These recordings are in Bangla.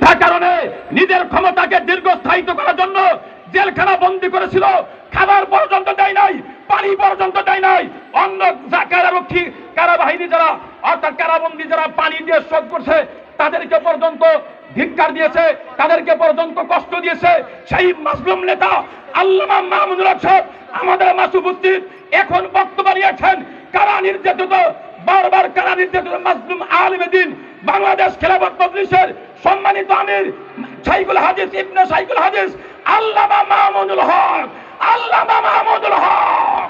যা কারণে নিজের ক্ষমতাকে দীর্ঘস্থায়িত করার জন্য জেলখানা বন্দী করেছিল, খাবার পর্যন্ত দেয় নাই, পানি পর্যন্ত দেয় নাই। অন্য কারারক্ষী কারাবাহিনী যারা অর্থাৎ কারাবন্দী যারা পানি দিয়ে শোধ করছে তাদেরকে পর্যন্ত ধিক্কার দিয়েছে, তাদেরকে পর্যন্ত কষ্ট দিয়েছে। সেই মাজলুম নেতা আল্লামা মামুনুল হক সাহেব আমাদের মাসুদ উপস্থিত এখন বক্তব্য নিয়েছেন। কারা নির্যাতিত, বারবার কারা নির্যাতিত মাজলুম আলেমে দ্বীন বাংলাদেশ খেলাফত মজলিসের সম্মানিত আমির শাইখুল হাদিস ইবনে শাইখুল হাদিস আল্লামা মামুনুল হক, আল্লামা মামুনুল হক।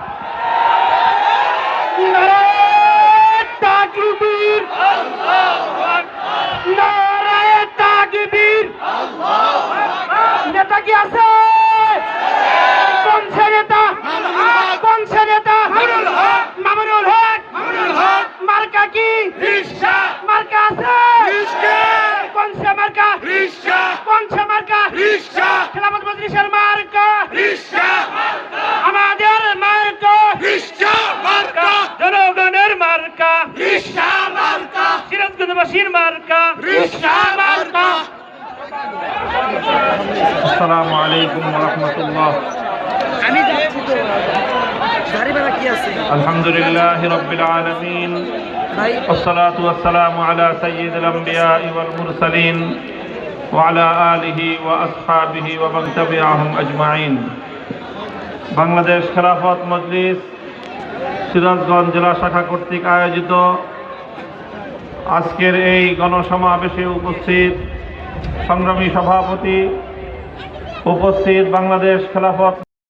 নারায়ে তাকবীর, আল্লাহু আকবার। নারায়ে তাকবীর, আল্লাহু আকবার। নেতা কি আছে? কোন সে নেতা? কোন সে নেতা? মামুনুল হক, মামুনুল হক, মামুনুল হক। মার্কা কি? রিশকা। মার্কা আছে? রিশকা। কোন সে মার্কা? রিশকা। কোন সে মার্কা? রিশকা। খেলাফত মজলিসের মার্কা রিশকা। আমাদের মার্কা রিশকা মার্কা, জনগণের মার্কা রিশকা মার্কা, সিরাজগঞ্জবাসীর মার্কা রিশকা মার্কা। আসসালামু আলাইকুম ওয়া রাহমাতুল্লাহ। আমি যাচ্ছি তো দাঁড়িয়ে কি আছে? আলহামদুলিল্লাহি রাব্বিল আলামিন, ভাই والصلاة والسلام على سيد الأنبياء والمرسلين وعلى آله وأصحابه ومن تبعهم أجمعين। বাংলাদেশ খেলাফত মজলিস সিরাজগঞ্জ জেলা শাখা কর্তৃক আয়োজিত আজকের এই গণসমাবেশে উপস্থিত সংগ্রামী সভাপতি, উপস্থিত বাংলাদেশ খেলাফত